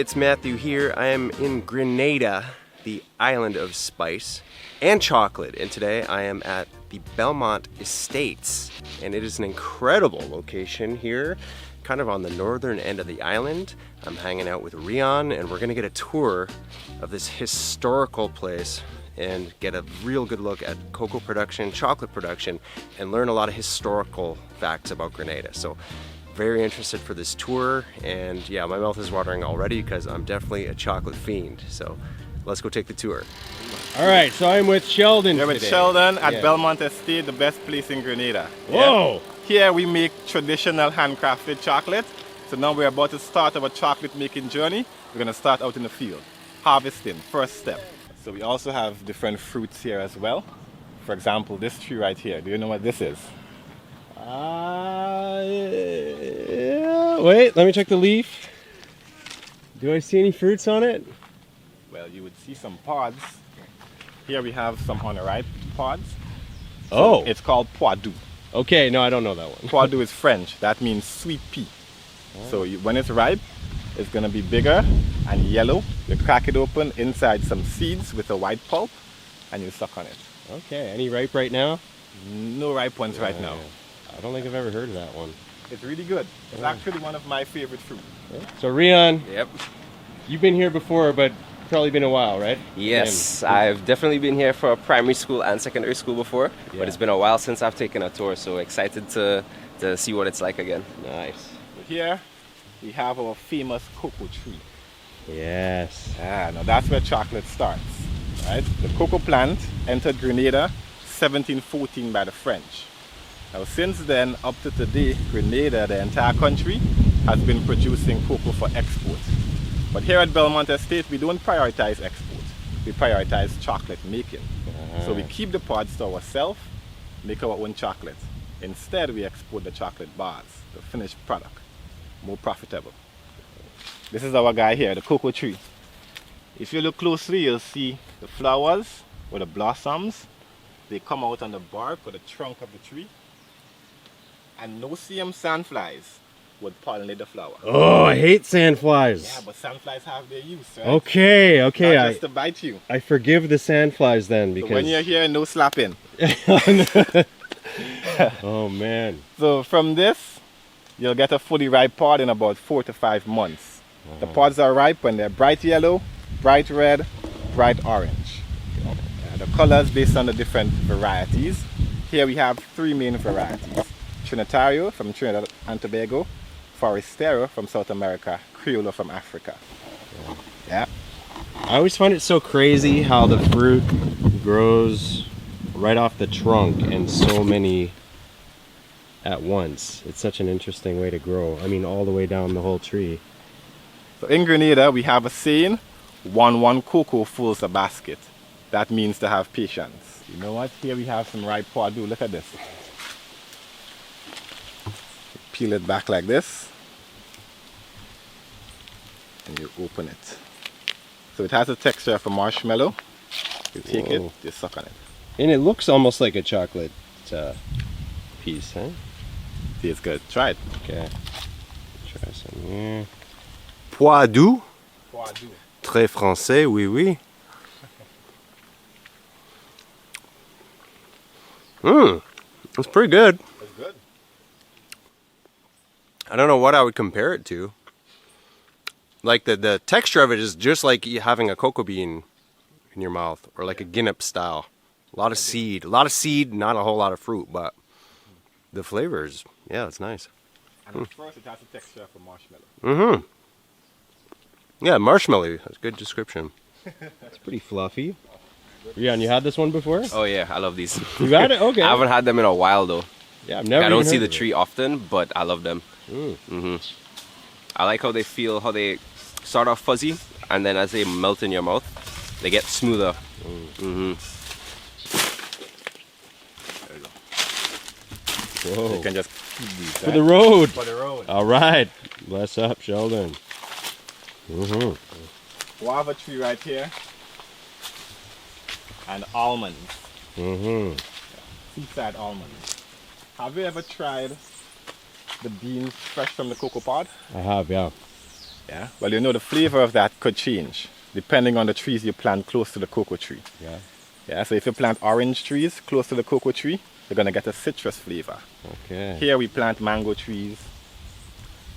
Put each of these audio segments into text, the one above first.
it's Matthew here. I am in Grenada, the island of spice and chocolate, and today I am at the Belmont Estates, and it is an incredible location here, kind of on the northern end of the island. I'm hanging out with Rian, and we're gonna get a tour of this historical place and get a real good look at cocoa production, chocolate production, and learn a lot of historical facts about Grenada. So very interested for this tour, and yeah, my mouth is watering already because I'm definitely a chocolate fiend. So let's go take the tour. All right, so I'm with Sheldon You're today. with Sheldon at Belmont Estate, the best place in Grenada. Whoa! Yeah? Here we make traditional handcrafted chocolate. So now we're about to start our chocolate making journey. We're gonna start out in the field, harvesting, first step. So we also have different fruits here as well. For example, this tree right here. Do you know what this is? Yeah. Wait, let me check the leaf. Do I see any fruits on it? Well, you would see some pods. Here we have some unripe pods. Oh. So it's called Pois Doux. Okay, no, I don't know that one. Pois Doux is French. That means sweet pea. So when it's ripe, it's going to be bigger and yellow. You crack it open, inside some seeds with a white pulp, and you suck on it. Okay, any ripe right now? No ripe ones right now. I don't think I've ever heard of that one. It's really good. It's actually one of my favorite fruit. So Rian, Yep. you've been here before, but probably been a while, right? Yes, I've definitely been here for primary school and secondary school before, but it's been a while since I've taken a tour, so excited to see what it's like again. Nice. Here we have our famous cocoa tree. Yes. Now that's where chocolate starts. Right? The cocoa plant entered Grenada 1714 by the French. Now since then up to today, Grenada, the entire country, has been producing cocoa for export. But here at Belmont Estate, we don't prioritize export. We prioritize chocolate making. So we keep the pods to ourselves, make our own chocolate. Instead, we export the chocolate bars, the finished product, more profitable. This is our guy here, the cocoa tree. If you look closely, you'll see the flowers or the blossoms. They come out on the bark or the trunk of the tree. And no CM sandflies would pollinate the flower. Oh, I hate sandflies. Yeah, but sandflies have their use, right? Okay. Not just to bite you. I forgive the sandflies then, because So when you're here, no slapping. Oh man. So from this, you'll get a fully ripe pod in about 4 to 5 months. The pods are ripe when they're bright yellow, bright red, bright orange. The colors based on the different varieties. Here we have 3 main varieties. Trinitario from Trinidad and Tobago, Forastero from South America, Creole from Africa. Yeah. I always find it so crazy how the fruit grows right off the trunk and so many at once. It's such an interesting way to grow. I mean, all the way down the whole tree. So in Grenada, we have a saying, one cocoa fools a basket. That means to have patience. You know what? Here we have some ripe Pois Doux. Look at this. Peel it back like this. And you open it. So it has the texture of a marshmallow. You take it, you suck on it. And it looks almost like a chocolate piece, huh? Tastes good. Try it. Okay. Try some here. Pois Doux, Pois Doux. très français, oui, oui. It's pretty good. It's good. I don't know what I would compare it to. Like the texture of it is just like having a cocoa bean in your mouth, or like a guinnep style. A lot of seed, not a whole lot of fruit, but the flavors, yeah, it's nice. And at first it has the texture of a marshmallow. Yeah, marshmallow, that's a good description. It's pretty fluffy. Rian, you had this one before? Oh yeah, I love these. You got it? Okay. I haven't had them in a while though. Yeah, I've never I don't even see heard the of it. tree often, but I love them. I like how they feel, how they start off fuzzy, and then as they melt in your mouth, they get smoother. Whoa. You can just keep these. For the road. For the road. All right. Bless up, Sheldon. Guava tree right here. And almonds. Seaside almonds. Have you ever tried the beans fresh from the cocoa pod? I have, yeah. Yeah. Well, you know, the flavor of that could change depending on the trees you plant close to the cocoa tree. Yeah. Yeah. So if you plant orange trees close to the cocoa tree, you're gonna get a citrus flavor. Okay. Here we plant mango trees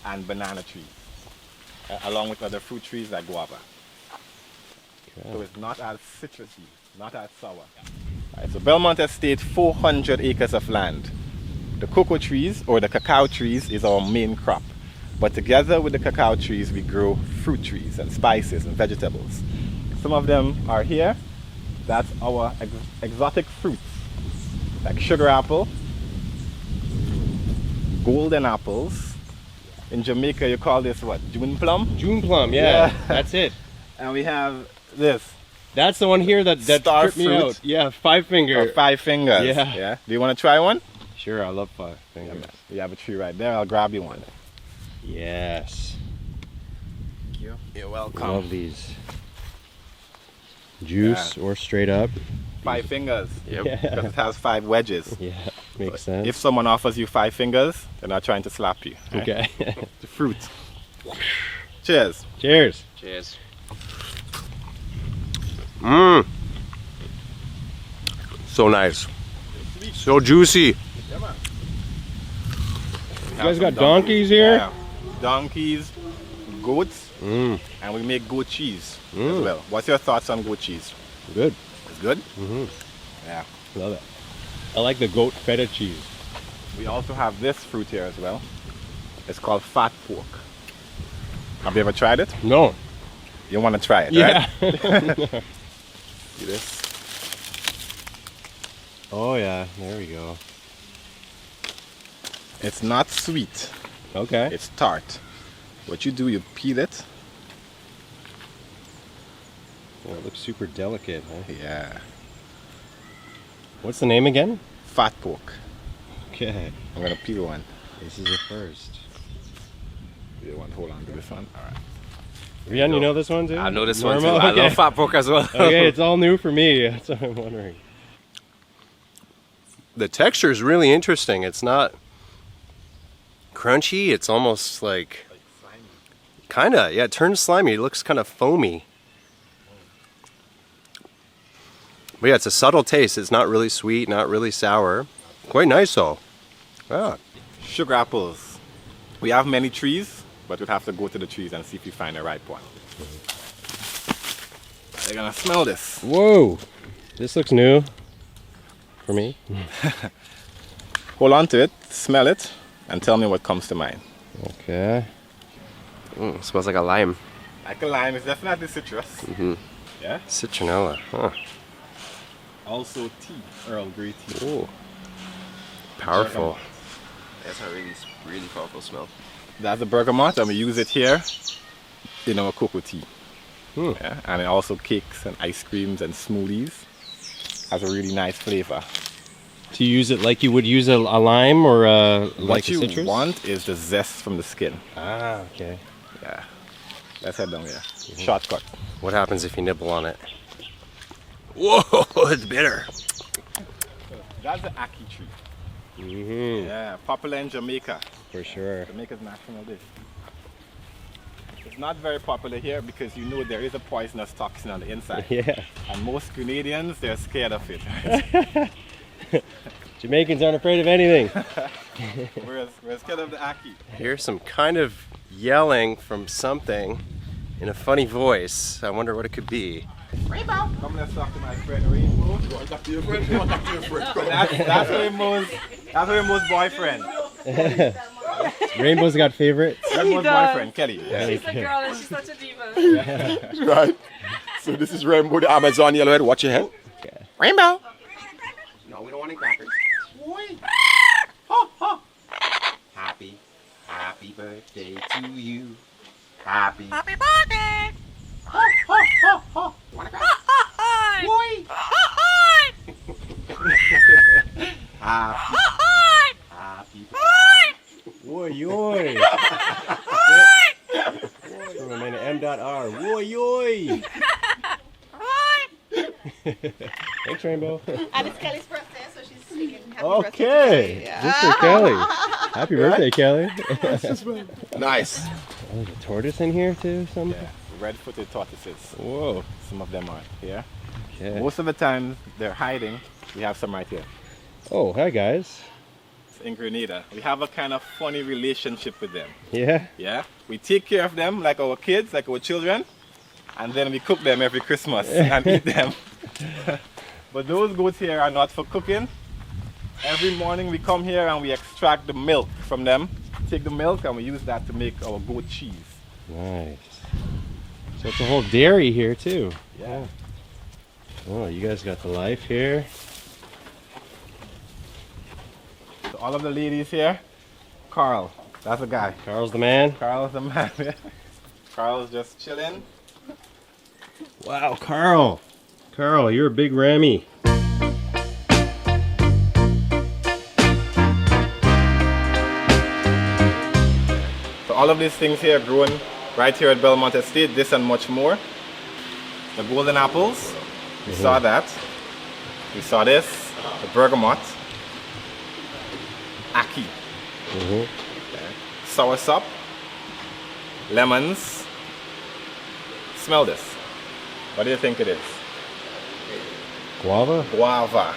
and banana trees, along with other fruit trees like guava. Okay. So it's not as citrusy, not as sour. Right, so Belmont Estate, 400 acres of land. The cocoa trees or the cacao trees is our main crop. But together with the cacao trees, we grow fruit trees and spices and vegetables. Some of them are here. That's our exotic fruits, like sugar apple, golden apples. In Jamaica, you call this what? June plum? June plum, yeah. That's it. And we have this. That's the one here that Star tripped me fruit. out. Yeah, 5 finger. Or 5 fingers. Yeah. Do you want to try one? Sure, I love 5 fingers. You have a tree right there. I'll grab you one. Yes. Thank you. You're I welcome. love these. Juice or straight up. 5 fingers. Yep. Because it has 5 wedges. Yeah, makes sense. If someone offers you 5 fingers, they're not trying to slap you. Right? Okay. The fruit. Cheers. Cheers. Cheers. Mmm. So nice. So juicy. Yeah, man. You guys got donkeys here? Yeah. Donkeys, goats, Mmm. and we make goat cheese as well. What's your thoughts on goat cheese? Good. It's good? Mm-hmm. Yeah. Love it. I like the goat feta cheese. We also have this fruit here as well. It's called fat pork. Have you ever tried it? No. You want to try it, Yeah. right? See this? Oh yeah, there we go. It's not sweet. Okay. It's tart. What you do, you peel it. Oh, it looks super delicate, huh? Yeah. What's the name again? Fat pork. Okay. I'm going to peel one. This is the first. You want to hold on to this one? All right. Rian, you know this one too? I know this one too. Normal? I Okay. love fat pork as well. Okay, it's all new for me. That's what I'm wondering. The texture is really interesting. It's not crunchy. It's almost like kinda, yeah, it turns slimy. It looks kind of foamy. But yeah, it's a subtle taste. It's not really sweet, not really sour. Quite nice though. Yeah. Sugar apples. We have many trees, but we'll have to go to the trees and see if we find the right one. You're gonna smell this. Whoa, this looks new for me. Hold on to it, smell it, and tell me what comes to mind. Okay. Smells like a lime. Like a lime, it's definitely citrus. Mm-hmm. Yeah. Citronella. Huh. Also tea, Earl Grey tea. Ooh. Powerful. That's a really powerful smell. That's the bergamot, and we use it here in our cocoa tea. Hmm. Yeah, and it also cakes and ice creams and smoothies. Has a really nice flavor. To use it like you would use a lime or like What a you citrus? want is the zest from the skin. Ah, okay. Yeah. Let's head down here. Shortcut. What happens if you nibble on it? Whoa, it's bitter. That's the Ackee tree. Mm-hmm. Yeah, popular in Jamaica. For sure. Jamaica's national dish. It's not very popular here because you know there is a poisonous toxin on the inside. Yeah. And most Grenadians, they're scared of it. Right? Jamaicans aren't afraid of anything. we're scared of the Ackee. Here's some kind of yelling from something in a funny voice. I wonder what it could be. Rainbow! Come, let's talk to my friend Rainbow. You want to talk to your friend? You want to talk to your friend? That's Rainbow's boyfriend. Rainbow's got favorites. Rainbow's boyfriend, Kelly. Yeah. She's a girl and she's such a diva. Right. So this is Rainbow, the Amazon yellowhead. Watch your head. Okay. Rainbow. No, we don't want any crackers. Happy birthday to you. Happy birthday! Want a cracker? Happy Woy yoy. From a man M.R. Woy yoy. Thanks, Rainbow. And it's Kelly's birthday, so she's singing happy Okay. birthday. Just for Kelly. Happy birthday, Kelly. Nice. Oh, there's a tortoise in here too, some? Yeah, red-footed tortoises. Whoa. Some of them are here. Okay. Most of the time they're hiding. We have some right here. Oh, hi guys. In Grenada, we have a kind of funny relationship with them. Yeah? Yeah, we take care of them like our kids, like our children, and then we cook them every Christmas and eat them. But those goats here are not for cooking. Every morning we come here and we extract the milk from them, take the milk and we use that to make our goat cheese. Nice. So it's a whole dairy here too. Yeah. Oh, you guys got the life here. So all of the ladies here, Carl, that's the guy. Carl's the man. Carl's the man. Carl's just chilling. Wow, Carl. Carl, you're a big Rammy. So all of these things here are grown right here at Belmont Estate, this and much more. The golden apples, we saw that. We saw this, the bergamot, Ackee, soursop, lemons. Smell this. What do you think it is? Guava? Guava.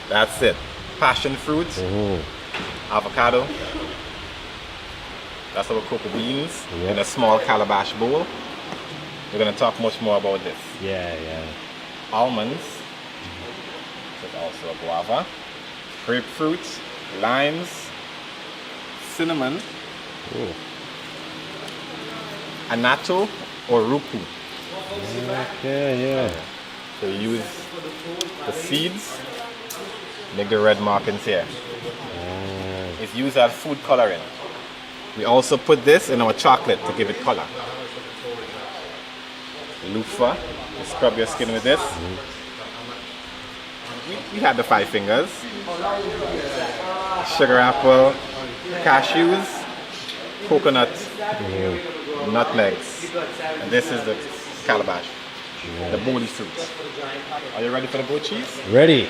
That's it. Passion fruit, avocado. That's our cocoa beans in a small calabash bowl. We're going to talk much more about this. Yeah. Almonds. This is also a guava. Grapefruit, limes, cinnamon, anatto or ruku. Okay, yeah. So you use the seeds, make the red markings here. It's used as food coloring. We also put this in our chocolate to give it color. Loofah, you scrub your skin with this. We had the 5 fingers. Sugar apple, cashews, coconut, nutmegs. And this is the calabash, the bony fruit. Are you ready for the goat cheese? Ready.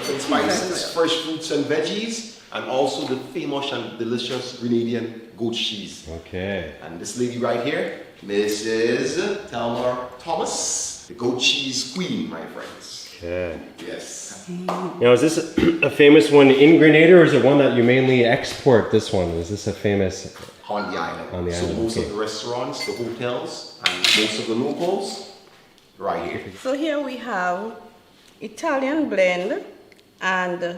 Spices, fresh fruits and veggies, and also the famous and delicious Grenadian goat cheese. Okay. And this lady right here, Mrs. Thelma Thomas, the goat cheese queen, my friends. Okay. Yes. Now, is this a famous one in Grenada, or is it one that you mainly export? This one, is this a famous? On the island. On the so island, most okay. of the restaurants, the hotels, and most of the locals, right here. So here we have Italian blend and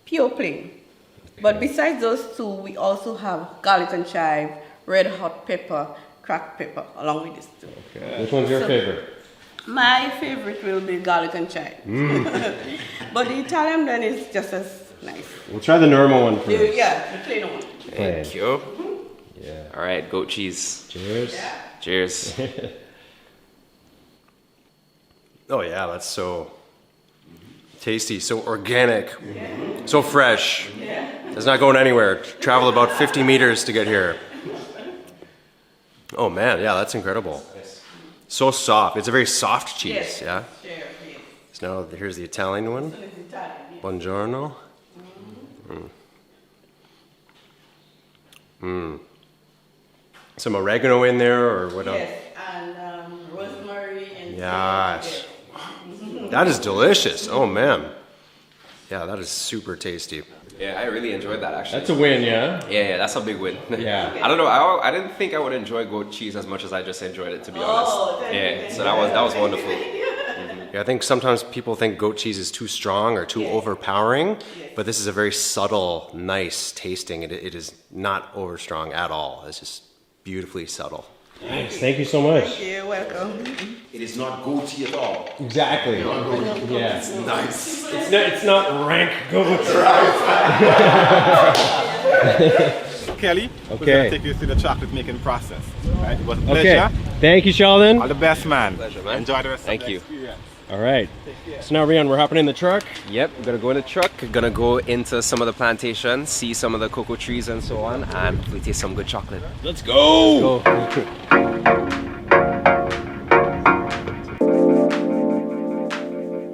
pure plain. But besides those two, we also have garlic and chive, red hot pepper, cracked pepper, along with this too. Okay. Which one's your favorite? My favorite will be garlic and chive. But the Italian blend is just as nice. We'll try the normal one first. Yeah, the plain one. Thank you. Yeah. All right, goat cheese. Cheers. Cheers. Oh yeah, that's so tasty, so organic, so fresh. It's not going anywhere. Travel about 50 meters to get here. Oh man, yeah, that's incredible. So soft. It's a very soft cheese, yeah? So now here's the Italian one. Buongiorno. Some oregano in there or what else? Yes, and rosemary and Yes. That is delicious. Oh man. Yeah, that is super tasty. Yeah, I really enjoyed that actually. That's a win, yeah? Yeah, that's a big win. Yeah. I don't know. I didn't think I would enjoy goat cheese as much as I just enjoyed it, to be honest. Yeah. So that was wonderful. Yeah, I think sometimes people think goat cheese is too strong or too overpowering, but this is a very subtle, nice tasting. It is not overstrong at all. It's just beautifully subtle. Nice. Thank you so much. You're welcome. It is not goatee at all. Exactly. Yeah. It's nice. It's not rank goat. Kelly, we're going to take you through the chocolate making process. Right? It was a pleasure. Okay. Thank you, Sheldon. All the best, man. Pleasure, man. Enjoy the rest Thank of the you. experience. All right. So now, Rian, we're hopping in the truck. Yep, we're gonna go in the truck, gonna go into some of the plantations, see some of the cocoa trees and so on, and we taste some good chocolate. Let's go.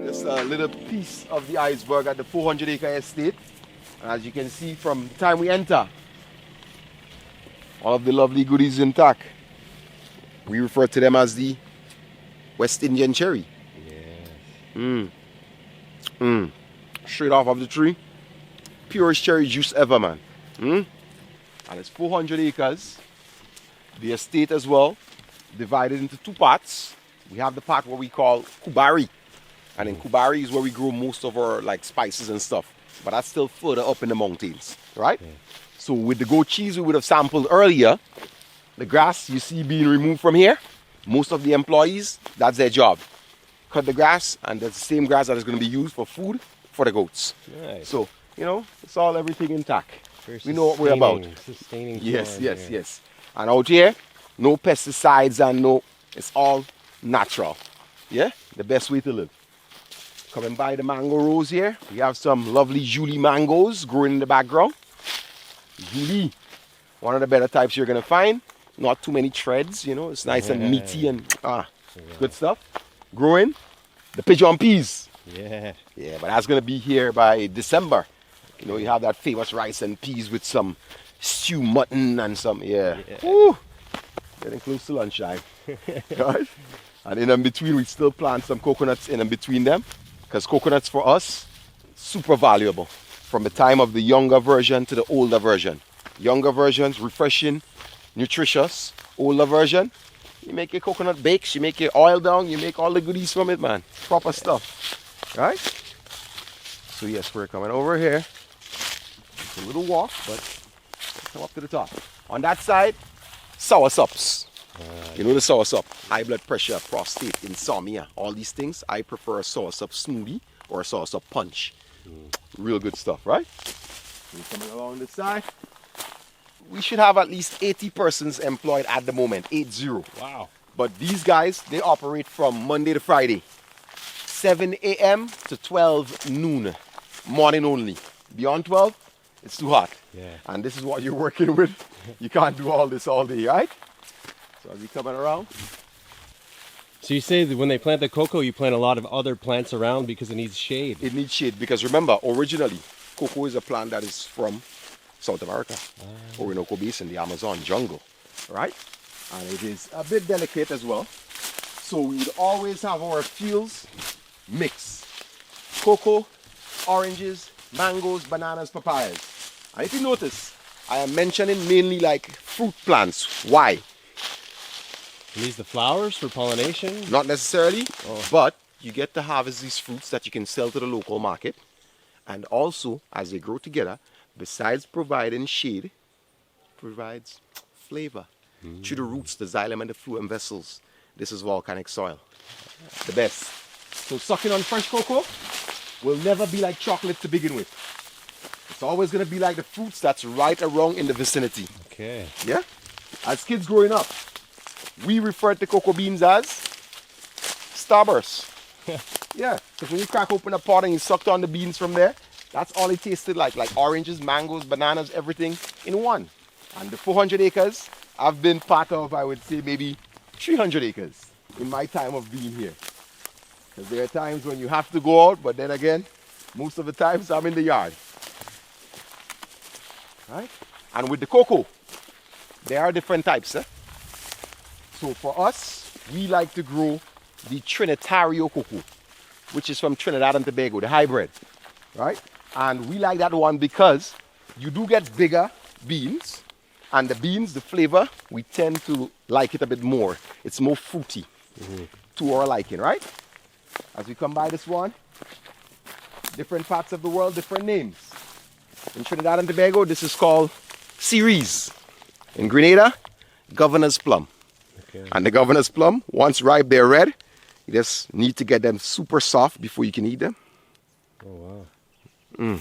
Just a little piece of the iceberg at the 400-acre estate. And as you can see from the time we enter, All of the lovely goodies intact. We refer to them as the West Indian cherry. Straight off of the tree. Purest cherry juice ever, man. And it's 400 acres. The estate as well, divided into two parts. We have the part what we call Kubari. And in Kubari is where we grow most of our like spices and stuff. But that's still further up in the mountains, right? So with the goat cheese we would have sampled earlier, the grass you see being removed from here, most of the employees, that's their job. Cut the grass, and that's the same grass that is going to be used for food for the goats. Nice. So, you know, it's all everything intact. Very We know what we're about. Sustaining Yes, farm yes, here. yes. And out here, no pesticides and no, it's all natural. Yeah, the best way to live. Coming by the mango rows here, we have some lovely Julie mangoes growing in the background. Julie, one of the better types you're gonna find. Not too many treads, you know, it's nice and meaty and good stuff. Growing. The pigeon peas. Yeah. Yeah, but that's gonna be here by December. You know, you have that famous rice and peas with some stew mutton and some, Woo! Getting close to lunchtime. Right? And in between, we still plant some coconuts in between them. Because coconuts for us, super valuable. From the time of the younger version to the older version. Younger versions, refreshing, nutritious. Older version, you make your coconut bakes, you make your oil down, you make all the goodies from it, man. Proper stuff. Right? So yes, we're coming over here. It's a little walk, but let's come up to the top. On that side, sour sups. You know the sour sup? High blood pressure, prostate, insomnia, all these things. I prefer a sour sup smoothie or a sour sup punch. Real good stuff, right? We're coming along this side. We should have at least 80 persons employed at the moment, 80. Wow. But these guys, they operate from Monday to Friday, 7 a.m. to 12 noon, morning only. Beyond 12, it's too hot. Yeah. And this is what you're working with. You can't do all this all day, right? So as we coming around, So you say that when they plant the cocoa, you plant a lot of other plants around because it needs shade. it needs shade because remember, originally, cocoa is a plant that is from South America, Orinoco Basin, the Amazon jungle, right? And it is a bit delicate as well. So we would always have our fields mixed. Cocoa, oranges, mangoes, bananas, papayas. And if you notice, I am mentioning mainly like fruit plants. Why? Use the flowers for pollination. Not necessarily, but you get to harvest these fruits that you can sell to the local market. And also, as they grow together, besides providing shade, provides flavor through the roots, the xylem, and the phloem vessels. This is volcanic soil. The best. So sucking on fresh cocoa will never be like chocolate to begin with. It's always going to be like the fruits that's right around in the vicinity. Okay. Yeah? As kids growing up, we referred to cocoa beans as starbursts. Yeah, because when you crack open a pot and you sucked on the beans from there, that's all it tasted like oranges, mangoes, bananas, everything in one. And the 400 acres, I've been part of, I would say, maybe 300 acres in my time of being here. Because there are times when you have to go out, but then again, most of the times I'm in the yard. Right? And with the cocoa, there are different types. So for us, we like to grow the Trinitario cocoa, which is from Trinidad and Tobago, the hybrid, right? And we like that one because you do get bigger beans, and the beans, the flavor, we tend to like it a bit more. It's more fruity to our liking, right? As we come by this one, different parts of the world, different names. In Trinidad and Tobago, this is called cerise. In Grenada, governor's plum. Okay. And the governor's plum, once ripe, they're red. You just need to get them super soft before you can eat them. Oh, wow. Yeah,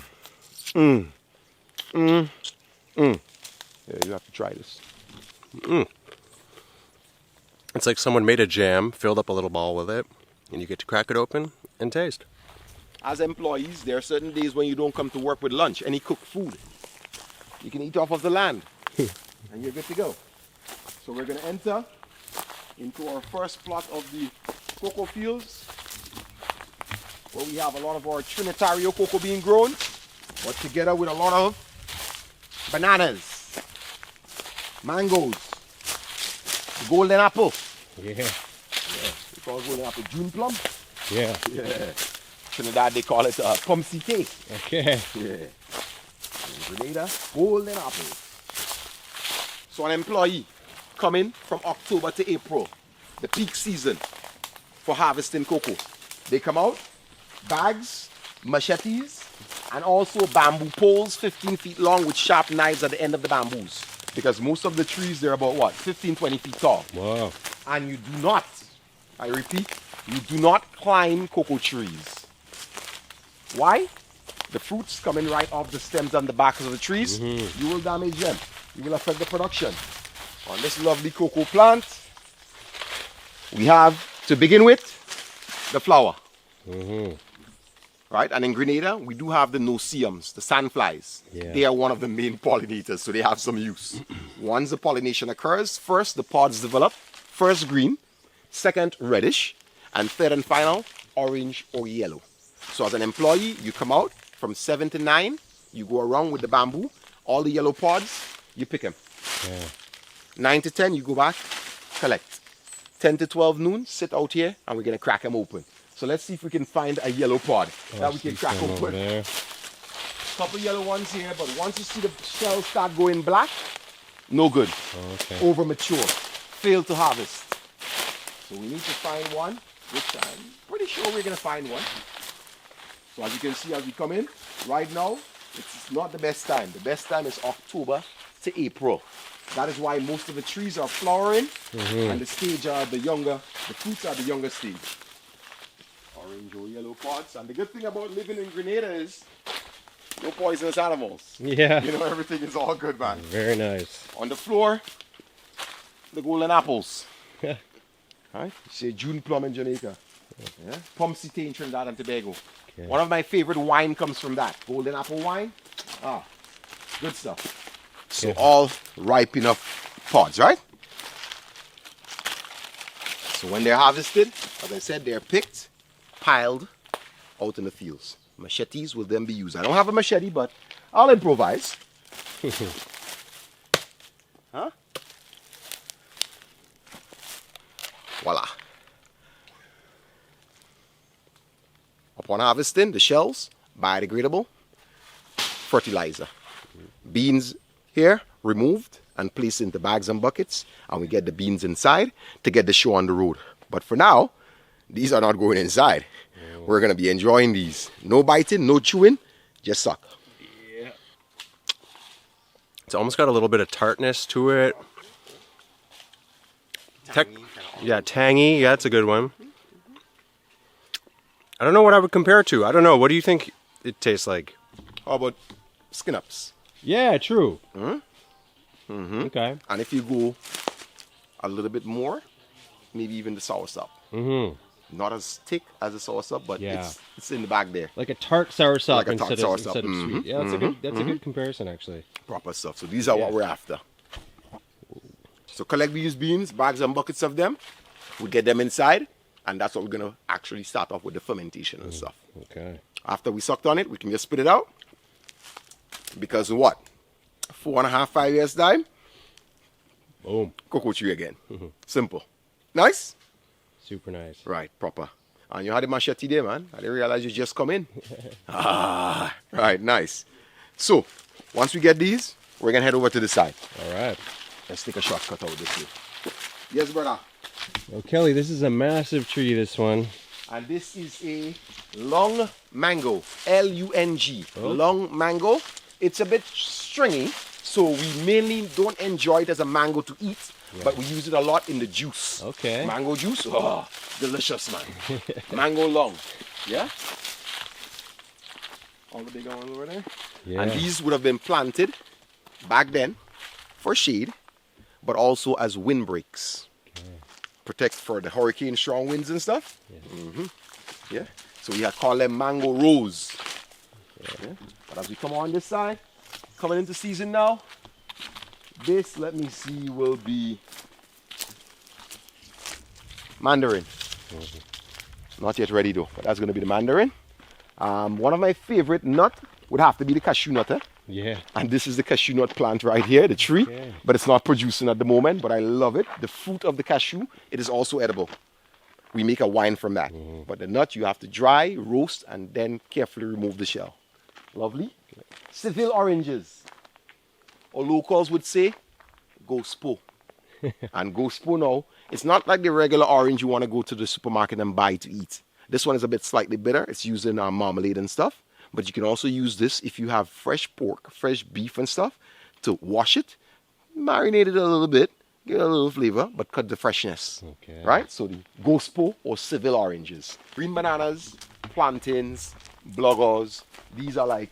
you have to try this. It's like someone made a jam, filled up a little ball with it, and you get to crack it open and taste. As employees, there are certain days when you don't come to work with lunch, any cooked food. You can eat off of the land, and you're good to go. So we're going to enter into our first plot of the cocoa fields, where we have a lot of our Trinitario cocoa being grown, but together with a lot of bananas. Mangoes. The golden apple. Yeah. We call it golden apple. June plum. Yeah. Yeah. Trinidad, they call it pomsite. Okay. Yeah. In Grenada, golden apple. So an employee coming from October to April, the peak season for harvesting cocoa. They come out, bags, machetes, and also bamboo poles 15 feet long with sharp knives at the end of the bamboos. Because most of the trees, they're about what, 15, 20 feet tall. Wow. And you do not, I repeat, you do not climb cocoa trees. Why? The fruits coming right off the stems and the backs of the trees, you will damage them. You will affect the production. On this lovely cocoa plant, we have, to begin with, the flower. Right? And in Grenada, we do have the no-see-ums, the sandflies. Yeah. They are one of the main pollinators, so they have some use. Once the pollination occurs, first the pods develop, first green, second reddish, and third and final, orange or yellow. So as an employee, you come out from 7 to 9, you go around with the bamboo, all the yellow pods, you pick them. Yeah. 9 to 10, you go back, collect. 10 to 12 noon, sit out here, and we're going to crack them open. So let's see if we can find a yellow pod that we can crack open. There. Couple yellow ones here, but once you see the shells start going black, no good. Okay. Over mature. Fail to harvest. So we need to find one, which I'm pretty sure we're going to find one. So as you can see as we come in, right now, it's not the best time. The best time is October to April. That is why most of the trees are flowering and the stage are the younger, the fruits are the younger stage. Orange or yellow pods. And the good thing about living in Grenada is no poisonous animals. Yeah. You know, everything is all good, man. Very nice. On the floor, the golden apples. Right? You say June plum in Jamaica. Yeah? Pomsite in Trinidad and Tobago. Okay. One of my favorite wine comes from that. Golden apple wine. Ah, good stuff. So Yeah. all ripe enough pods, right? So when they're harvested, as I said, they're picked, piled out in the fields. Machetes will then be used. I don't have a machete, but I'll improvise. Huh? Voila. Upon harvesting, the shells, biodegradable, fertilizer. Beans here, removed and placed into bags and buckets, and we get the beans inside to get the show on the road. But for now, these are not going inside. We're going to be enjoying these. No biting, no chewing, just suck. Yeah. It's almost got a little bit of tartness to it. Yeah, tangy. Yeah, that's a good one. I don't know what I would compare it to. I don't know. What do you think it tastes like? How about skin ups? Yeah, true. Mm-hmm. Okay. And if you go a little bit more, maybe even the soursop. Mm-hmm. Not as thick as the soursop, but Yeah. it's in the bag there. Like a tart soursop Like a tart instead soursop. of sweet. Yeah, that's a good comparison actually. Proper stuff. So these are what we're after. So collect these beans, bags and buckets of them. We get them inside, and that's what we're going to actually start off with the fermentation and stuff. Okay. After we sucked on it, we can just spit it out. Because of what? 4.5, 5 years time, Boom. cocoa tree again. Simple. Nice? Super nice. Right, proper. And you had the machete there, man. I didn't realize you just come in. Right, nice. So, once we get these, we're going to head over to the side. All right. Let's take a shortcut out this way. Yes, brother. Oh, Kelly, this is a massive tree, this one. And this is a long mango, L-U-N-G, long mango. It's a bit stringy, so we mainly don't enjoy it as a mango to eat, but we use it a lot in the juice. Okay. Mango juice, oh, delicious, man. Mango long, yeah? All the big ones over there. Yeah. And these would have been planted back then for shade, but also as windbreaks. Protect for the hurricane strong winds and stuff. Yeah. So we call them mango rose. Yeah. But as we come on this side, coming into season now, this, let me see, will be mandarin. Not yet ready though, but that's going to be the mandarin. One of my favorite nut would have to be the cashew nut. Yeah. And this is the cashew nut plant right here, the tree. But it's not producing at the moment, but I love it. The fruit of the cashew, it is also edible. We make a wine from that. But the nut you have to dry, roast, and then carefully remove the shell. Lovely. Seville oranges. Or locals would say, gospo. And gospo now, it's not like the regular orange you want to go to the supermarket and buy to eat. This one is a bit slightly bitter. It's used in marmalade and stuff. But you can also use this if you have fresh pork, fresh beef and stuff, to wash it, marinate it a little bit, give it a little flavor, but cut the freshness. Okay. Right? So the gospo or Seville oranges. Green bananas, plantains, bloggers, these are like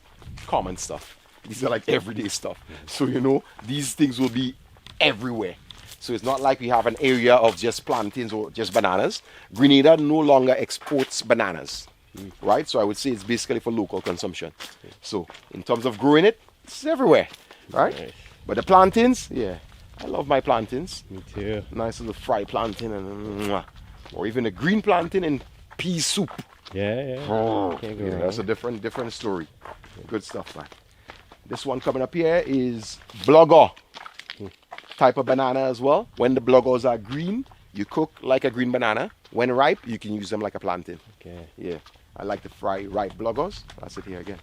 common stuff. These are like everyday stuff. So you know, these things will be everywhere. So it's not like we have an area of just plantains or just bananas. Grenada no longer exports bananas. Right? So I would say it's basically for local consumption. So in terms of growing it, it's everywhere. Right? Nice. But the plantains, yeah. I love my plantains. Me too. Nice little fried plantain and or even a green plantain in pea soup. Yeah. Oh, yeah, that's a different story. Good stuff, man. This one coming up here is blogger type of banana as well. When the bloggers are green, you cook like a green banana. When ripe, you can use them like a plantain. Okay. Yeah. I like the ripe bloggers. That's it here again.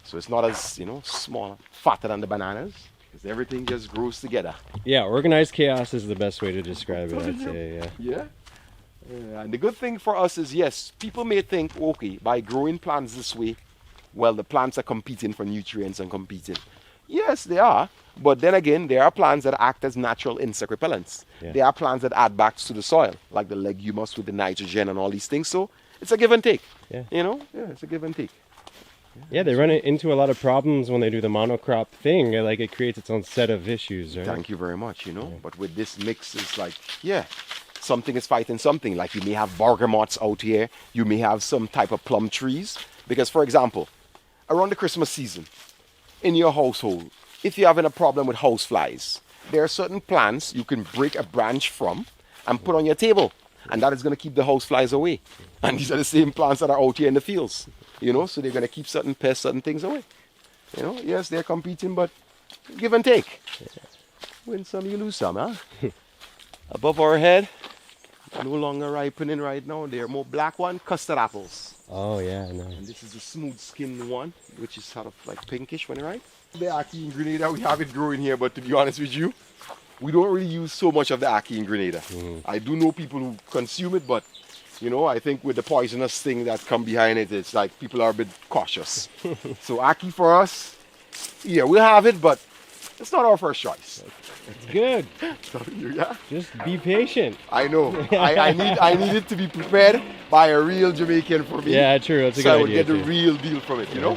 So it's not as, you know, small, fatter than the bananas. Because everything just grows together. Yeah, organized chaos is the best way to describe it, I'd say, Yeah. And the good thing for us is, yes, people may think, okay, by growing plants this way, well, the plants are competing for nutrients and competing. Yes, they are. But then again, there are plants that act as natural insect repellents. Yeah. There are plants that add back to the soil, like the legumes with the nitrogen and all these things. So it's a give and take. Yeah. You know? Yeah, it's a give and take. Yeah, they run into a lot of problems when they do the monocrop thing. Like, it creates its own set of issues, right? Thank you very much, you know. Yeah. But with this mix, it's like, yeah, something is fighting something. Like you may have bergamots out here. You may have some type of plum trees. Because, for example, around the Christmas season, in your household, if you're having a problem with house flies, there are certain plants you can break a branch from and put on your table. And that is going to keep the house flies away. And these are the same plants that are out here in the fields. You know, so they're going to keep certain pests, certain things away. You know, yes, they're competing, but give and take. Win some, you lose some, huh? Above our head, no longer ripening right now. They're more black one, custard apples. Oh, yeah, nice. And this is the smooth skinned one, which is sort of like pinkish when it ripe. The Ackee in Grenada, we have it growing here, but to be honest with you, we don't really use so much of the Ackee in Grenada. I do know people who consume it, but you know, I think with the poisonous thing that come behind it, it's like people are a bit cautious. So Ackee for us, yeah, we'll have it, but it's not our first choice. It's good. Yeah? Just be patient. I know. I need it to be prepared by a real Jamaican for me. Yeah, true. That's a good idea. So I would get the real deal from it, you know?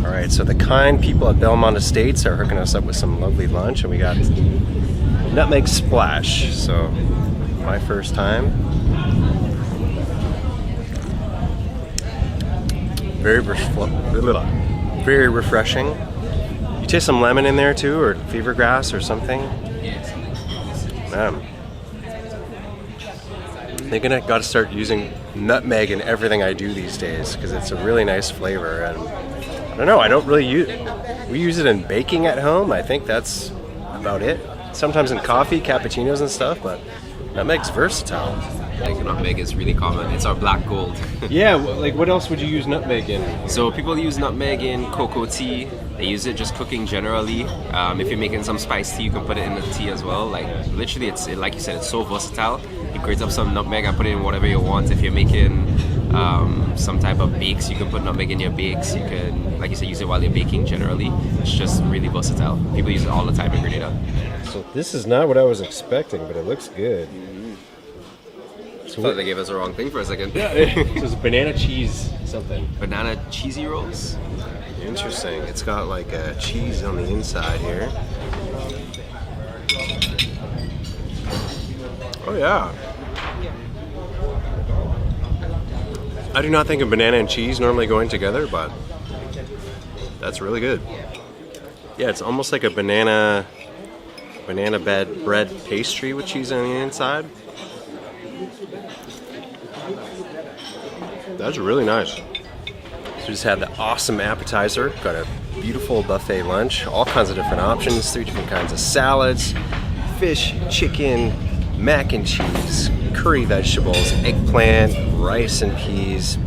Alright, so the kind people at Belmont Estates are hooking us up with some lovely lunch, and we got nutmeg splash. So, my first time. Very refreshing. You taste some lemon in there too, or fever grass or something. Man. I think I got to start using nutmeg in everything I do these days because it's a really nice flavor. And I don't know, I don't really use it. We use it in baking at home. I think that's about it. Sometimes in coffee, cappuccinos and stuff, but nutmeg's versatile. Like nutmeg is really common. It's our black gold. Yeah, like what else would you use nutmeg in? So people use nutmeg in cocoa tea. They use it just cooking generally. If you're making some spiced tea, you can put it in the tea as well. Like literally, like you said, it's so versatile. You grate up some nutmeg and put it in whatever you want. If you're making some type of bakes, you can put nutmeg in your bakes. You can, like you said, use it while you're baking generally. It's just really versatile. People use it all the time in Grenada. So this is not what I was expecting, but it looks good. I thought they gave us the wrong thing for a second. Yeah, it was banana cheese something. Banana cheesy rolls? Interesting. It's got like a cheese on the inside here. Oh yeah. I do not think of banana and cheese normally going together, but that's really good. Yeah, it's almost like a banana bread pastry with cheese on the inside. That's really nice. So we just had the awesome appetizer. Got a beautiful buffet lunch. All kinds of different options. 3 different kinds of salads. Fish, chicken, mac and cheese, curry vegetables, eggplant, rice and peas.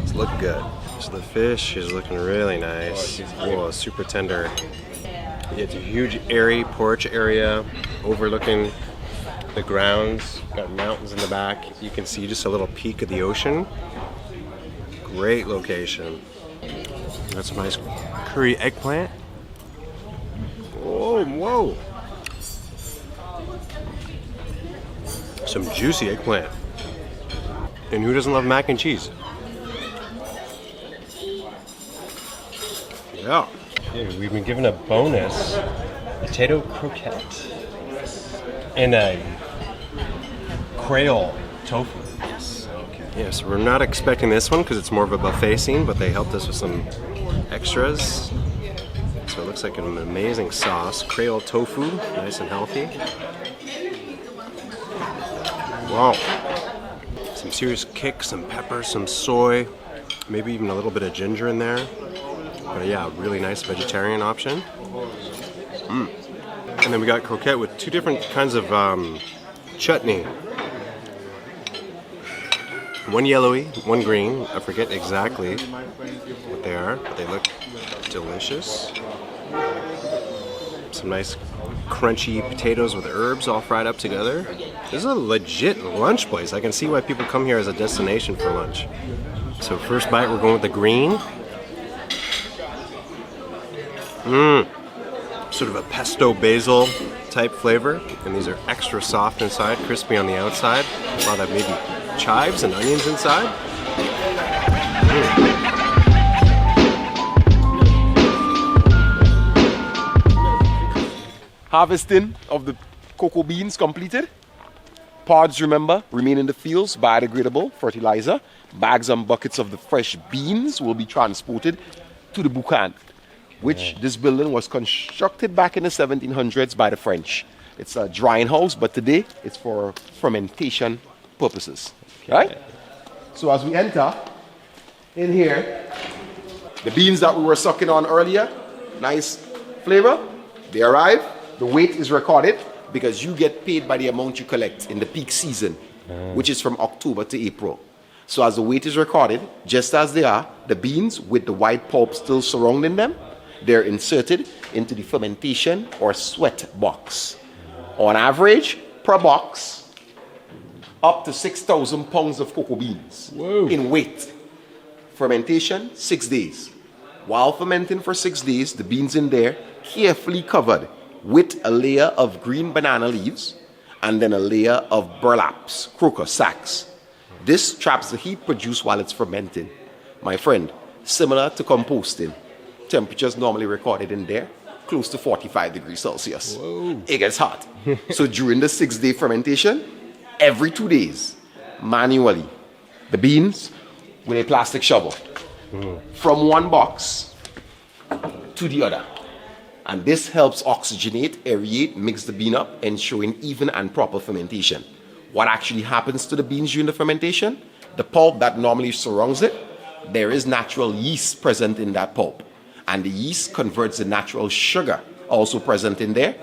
It's looking good. So the fish is looking really nice. Oh, super tender. It's a huge airy porch area overlooking the grounds. Got mountains in the back. You can see just a little peek of the ocean. Great location. Got some nice curry eggplant. Oh, whoa. Some juicy eggplant. And who doesn't love mac and cheese? Yeah. Okay, we've been given a bonus potato croquette and a creole tofu. Yes. Okay. Yeah, so we're not expecting this one because it's more of a buffet scene, but they helped us with some extras. So it looks like an amazing sauce. Creole tofu, nice and healthy. Wow. Some serious kick, some pepper, some soy, maybe even a little bit of ginger in there. But yeah, really nice vegetarian option. And then we got croquette with 2 different kinds of chutney. One yellowy, one green. I forget exactly what they are, but they look delicious. Some nice crunchy potatoes with herbs all fried up together. This is a legit lunch place. I can see why people come here as a destination for lunch. So first bite, we're going with the green. Sort of a pesto basil type flavor. And these are extra soft inside, crispy on the outside. A lot of maybe chives and onions inside. Harvesting of the cocoa beans completed. Pods, remember, remain in the fields, biodegradable fertilizer. Bags and buckets of the fresh beans will be transported to the boucan, which this building was constructed back in the 1700s by the French. It's a drying house, but today it's for fermentation purposes. Right? So as we enter in here, the beans that we were sucking on earlier, nice flavor, they arrive. The weight is recorded because you get paid by the amount you collect in the peak season, which is from October to April. So as the weight is recorded, just as they are, the beans with the white pulp still surrounding them, they're inserted into the fermentation or sweat box. On average, per box, up to 6,000 pounds of cocoa beans in weight. Fermentation, 6 days. While fermenting for 6 days, the beans in there carefully covered with a layer of green banana leaves and then a layer of burlaps, crocus sacks. This traps the heat produced while it's fermenting. My friend, similar to composting. Temperatures normally recorded in there, close to 45 degrees Celsius. Whoa. It gets hot. So during the 6-day fermentation, every 2 days, manually, the beans with a plastic shovel from one box to the other. And this helps oxygenate, aerate, mix the bean up, ensuring even and proper fermentation. What actually happens to the beans during the fermentation? The pulp that normally surrounds it, there is natural yeast present in that pulp. And the yeast converts the natural sugar also present in there,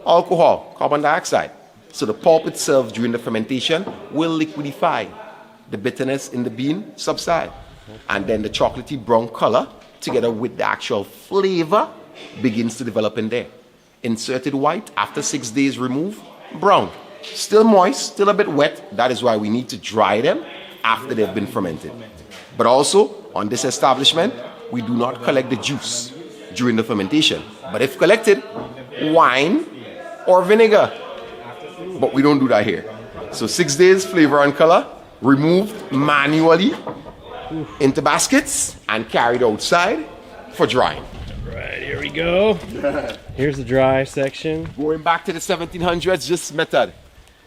alcohol, carbon dioxide. So the pulp itself during the fermentation will liquidify. The bitterness in the bean subside. And then the chocolatey brown color, together with the actual flavor, begins to develop in there. Inserted white, after 6 days remove, brown. Still moist, still a bit wet. That is why we need to dry them after they've been fermented. But also, on this establishment, we do not collect the juice during the fermentation. But if collected, wine or vinegar. But we don't do that here. So 6 days, flavor and color, removed manually into baskets and carried outside for drying. Right, here we go. Here's the dry section. Going back to the 1700s, this method.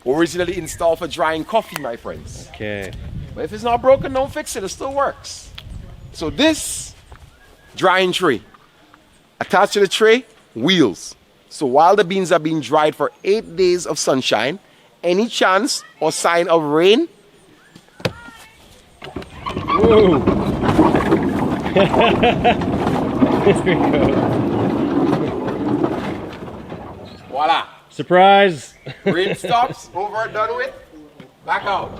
Originally installed for drying coffee, my friends. Okay. But if it's not broken, don't fix it. It still works. So this drying tray. Attached to the tray, wheels. So while the beans are being dried for 8 days of sunshine, any chance or sign of rain, Whoa. There we go. Voila. Surprise. Rain stops, over, done with. Back out.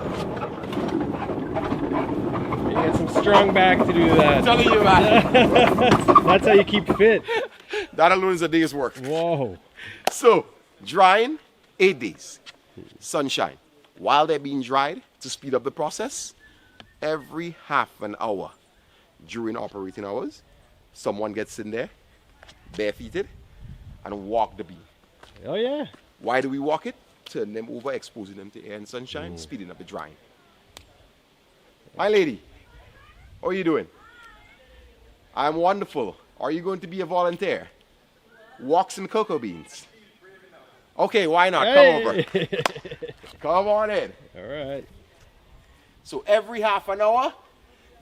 You get some strong back to do that. I'm telling you, man. That's how you keep fit. That alone is a day's work. Whoa. So, drying, 8 days. Sunshine. While they're being dried, to speed up the process, every half an hour during operating hours, someone gets in there, barefooted, and walk the bean. Oh yeah. Why do we walk it? Turn them over, exposing them to air and sunshine, speeding up the drying. My lady, how are you doing? I'm wonderful. Are you going to be a volunteer? Walks and cocoa beans. Okay, why not? Hey. Come over. Come on in. All right. So every half an hour,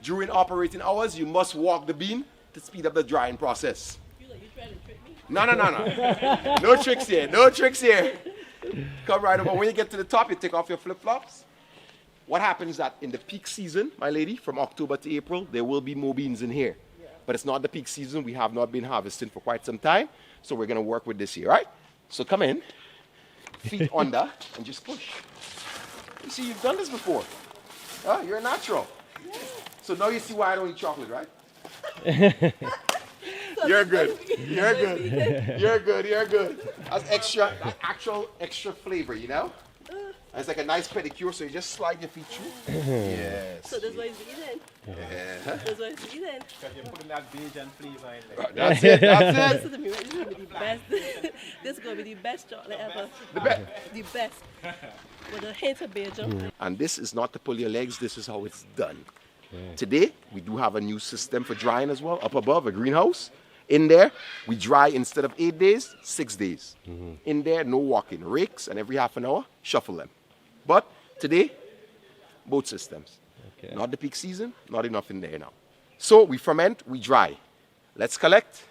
during operating hours, you must walk the bean to speed up the drying process. You trying to trick me? No. No tricks here. No tricks here. Come right over. When you get to the top, you take off your flip-flops. What happens is that in the peak season, my lady, from October to April, there will be more beans in here. Yeah. But it's not the peak season. We have not been harvesting for quite some time. So we're going to work with this here, right? So come in, feet under, and just push. You see, you've done this before. You're a natural. Yeah. So now you see why I don't eat chocolate, right? You're good. You're good. You're good. You're good. That's extra, that's actual extra flavor, you know? It's like a nice pedicure, so you just slide your feet through. Yes. So that's why it's eating. Yeah. That's why it's eating. Because you're putting that Bajan flavor in there. That's it. That's This it. is going to be the best. This is going to be the best chocolate ever. The best. The best. With a hint of Belgium. And this is not to pull your legs. This is how it's done. Okay. Today, we do have a new system for drying as well. Up above, a greenhouse. In there, we dry instead of 8 days, 6 days. In there, no walking. Rakes, and every half an hour, shuffle them. But today, both systems. Okay. Not the peak season, not enough in there now. So we ferment, we dry. Let's collect.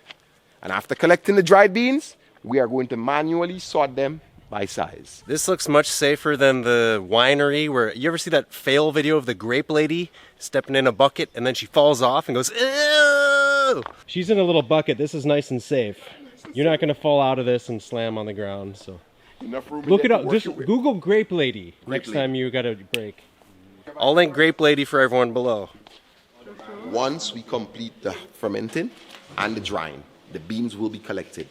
And after collecting the dried beans, we are going to manually sort them by size. This looks much safer than the winery where you ever see that fail video of the grape lady stepping in a bucket and then she falls off and goes, ew! She's in a little bucket. This is nice and safe. You're not going to fall out of this and slam on the ground. So Enough room look in it there up. to Just work it with. Google grape lady next lady. time you got a break. I'll link grape lady for everyone below. Once we complete the fermenting and the drying, the beans will be collected.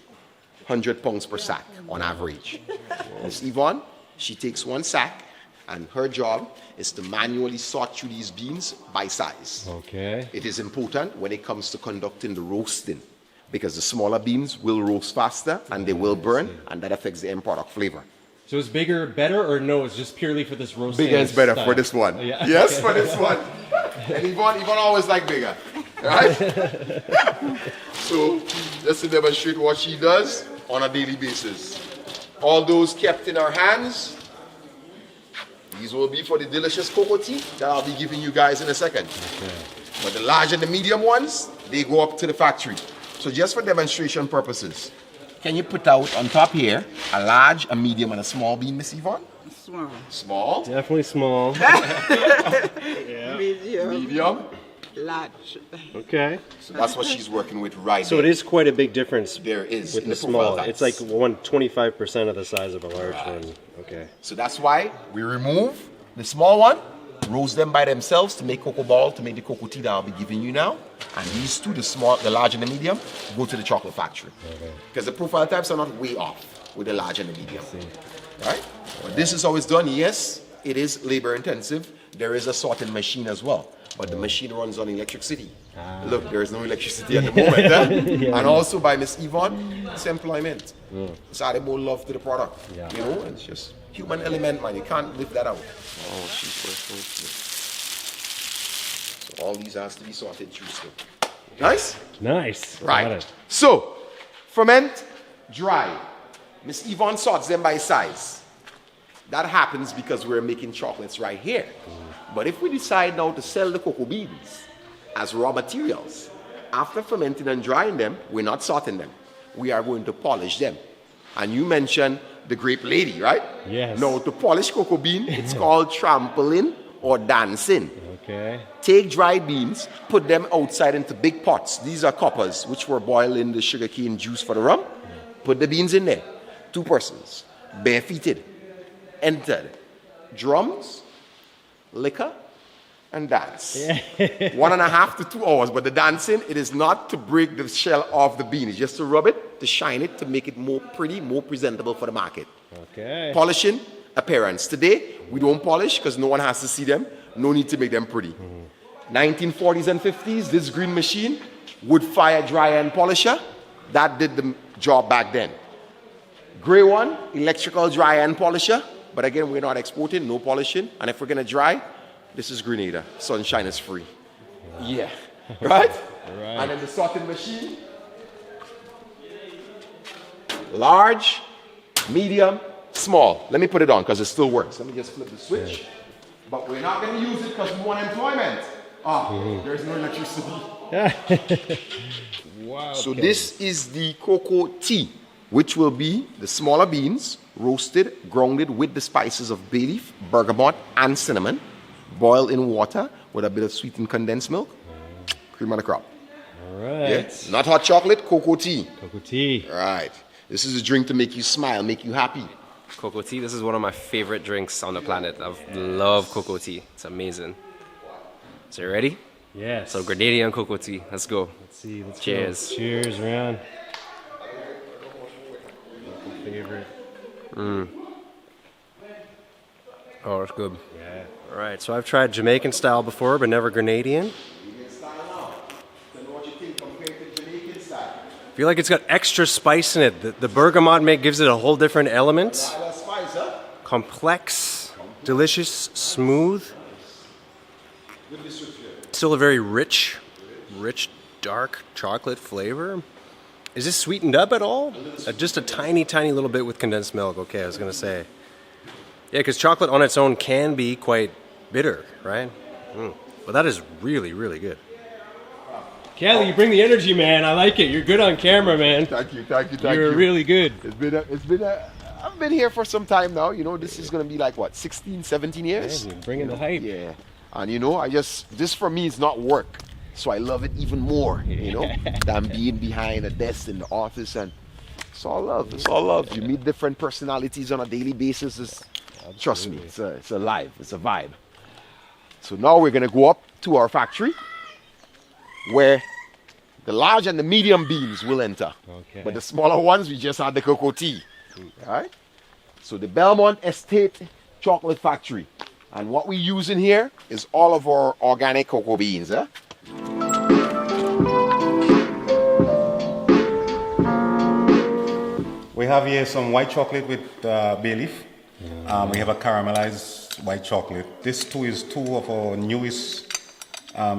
100 pounds per sack on average. Miss Yvonne, she takes one sack and her job is to manually sort through these beans by size. Okay. It is important when it comes to conducting the roasting because the smaller beans will roast faster and they will burn and that affects the end product flavor. So is bigger better or no? It's just purely for this roasting. Bigger is better style? for this one. Oh, yeah. Yes, for this one. And Yvonne always like bigger, right? So just to demonstrate what she does on a daily basis. All those kept in our hands, these will be for the delicious cocoa tea that I'll be giving you guys in a second. Okay. But the large and the medium ones, they go up to the factory. So just for demonstration purposes, can you put out on top here a large, a medium, and a small bean, Miss Yvonne? Small. Small. Definitely small. Medium. Large. Okay. So that's what she's working with right So there. it is quite a big difference. There is with in the the profile small. types. It's like 25% of the size of a large one. Okay. So that's why we remove the small one, roast them by themselves to make cocoa ball, to make the cocoa tea that I'll be giving you now. And these two, the small, the large and the medium, go to the chocolate factory. Because the profile types are not way off with the large and the medium. Right? But this is how it's done. Yes, it is labor intensive. There is a sorting machine as well. But the machine runs on electricity. Look, there is no electricity at the moment. And also by Miss Yvonne, it's employment. It's adding more love to the product. Yeah. You know, it's just human element, man. You can't live that out. Oh, she's working with me. So all these has to be sorted through still. Nice? Nice. Got Right. it. So, ferment, dry. Miss Yvonne sorts them by size. That happens because we're making chocolates right here. But if we decide now to sell the cocoa beans as raw materials, after fermenting and drying them, we're not sorting them. We are going to polish them. And you mentioned the grape lady, right? Yes. Now, to polish cocoa bean, it's called trampling or dancing. Okay. Take dried beans, put them outside into big pots. These are coppers, which were boiled in the sugarcane juice for the rum. Put the beans in there. 2 persons, barefooted, entered. Drums, liquor, and dance. 1.5 to 2 hours. But the dancing, it is not to break the shell off the bean. It's just to rub it, to shine it, to make it more pretty, more presentable for the market. Okay. Polishing, appearance. Today, we don't polish because no one has to see them. No need to make them pretty. 1940s and 50s, this green machine, wood fire dryer and polisher, that did the job back then. Gray one, electrical dryer and polisher, but again, we're not exporting, no polishing. And if we're gonna dry, this is Grenada. Sunshine is free. Yeah, right? And then the sorting machine, large, medium, small. Let me put it on because it still works. Let me just flip the switch. But we're not going to use it because we want employment. There's no electricity. Wow. So this is the cocoa tea, which will be the smaller beans, roasted, grounded with the spices of bay leaf, bergamot, and cinnamon, boiled in water with a bit of sweetened condensed milk, cream of the crop. All right. Yeah? Not hot chocolate, cocoa tea. Cocoa tea. Right. This is a drink to make you smile, make you happy. Cocoa tea, this is one of my favorite drinks on the planet. I love cocoa tea. It's amazing. So you ready? Yes. So Grenadian cocoa tea. Let's go. Let's see. Let's Cheers. Go. Cheers, Ron. Favorite. Oh, it's good. Yeah. All right, so I've tried Jamaican style before, but never Grenadian. I feel like it's got extra spice in it. The bergamot gives it a whole different element. Complex, delicious, smooth. Still a very rich, dark chocolate flavor. Is this sweetened up at all? Just a tiny, tiny little bit with condensed milk. Okay, I was going to say. Yeah, because chocolate on its own can be quite bitter, right? But that is really, really good. Kelly, you bring the energy, man. I like it. You're good on camera, man. Thank you. You're really good. I've been here for some time now. You know, this is going to be like, what, 16, 17 years? Yeah, you're bringing the hype. Yeah. And you know, this for me is not work. So I love it even more, you know, than being behind a desk in the office. And it's all love. It's all love. You meet different personalities on a daily basis. Trust me, it's a live. It's a vibe. So now we're going to go up to our factory, where the large and the medium beans will enter. Okay. But the smaller ones, we just had the cocoa tea. All right? So the Belmont Estate Chocolate Factory. And what we use in here is all of our organic cocoa beans. We have here some white chocolate with bay leaf. We have a caramelized white chocolate. This too is two of our newest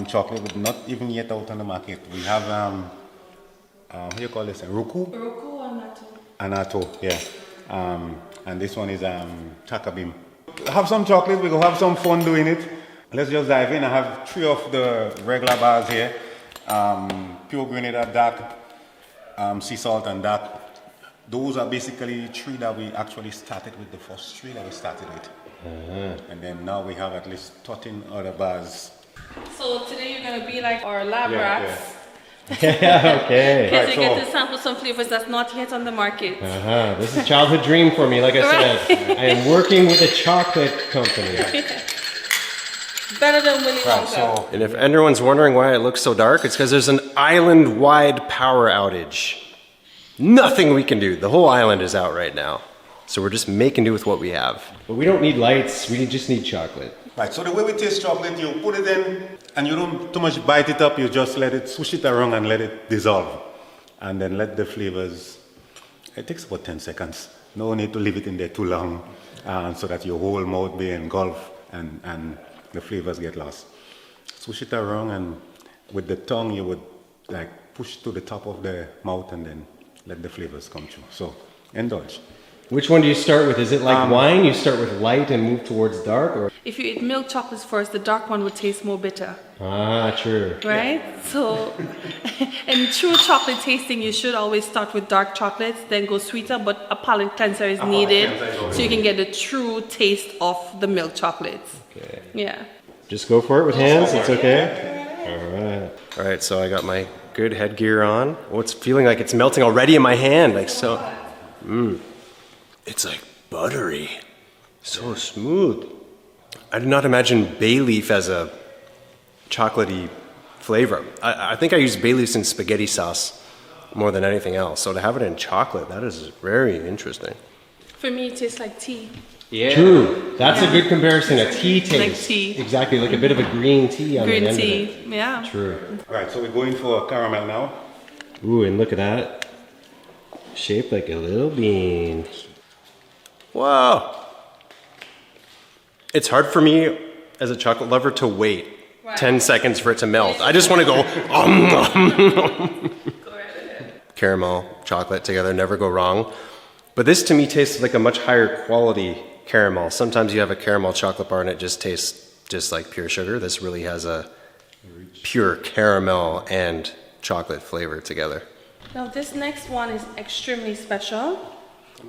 chocolate, but not even yet out on the market. We have, how do you call this? Roku? Roku or Annatto? Annatto, yeah. And this one is Takabim. Have some chocolate, we go have some fun doing it. Let's just dive in. I have 3 of the regular bars here. Pure Grenada, dark, sea salt and dark. Those are basically 3 that we actually started with, the first 3 that we started with. And then now we have at least 13 other bars. So today you're going to be like our lab rats. Yeah, okay. Because you get to sample some flavors that's not yet on the market. This is a childhood dream for me, like I said. I am working with a chocolate company. Better than Willy Wonka. So, And if anyone's wondering why it looks so dark, it's because there's an island-wide power outage. Nothing we can do. The whole island is out right now. So we're just making do with what we have. But we don't need lights, we just need chocolate. right, so the way we taste chocolate, you put it in and you don't too much bite it up, you just let it, swoosh it around and let it dissolve. And then let the flavors, it takes about 10 seconds. No need to leave it in there too long so that your whole mouth be engulfed and the flavors get lost. Swoosh it around and with the tongue you would like push to the top of the mouth and then let the flavors come through. So indulge. Which one do you start with? Is it like wine? You start with light and move towards dark? Or? If you eat milk chocolates first, the dark one would taste more bitter. True. Right? So, in true chocolate tasting, you should always start with dark chocolates, then go sweeter, but a palate cleanser is needed so you can get the true taste of the milk chocolates. Okay. Yeah. Just go for it with hands. It's okay. All right. All right, so I got my good headgear on. Oh, it's feeling like it's melting already in my hand, like so. It's like buttery, so smooth. I did not imagine bay leaf as a chocolatey flavor. I think I use bay leaves in spaghetti sauce more than anything else. So to have it in chocolate, that is very interesting. For me, it tastes like tea. Yeah. True. That's a good comparison. A tea taste. Like tea. Exactly, like a bit of a green tea on the Green end tea, of it. yeah. True. All right, so we're going for caramel now. Ooh, and look at that. Shaped like a little bean. Wow. It's hard for me as a chocolate lover to wait 10 seconds for it to melt. I just want to go, Caramel, chocolate together, never go wrong. But this to me tastes like a much higher quality caramel. Sometimes you have a caramel chocolate bar and it just tastes just like pure sugar. This really has a pure caramel and chocolate flavor together. Now this next one is extremely special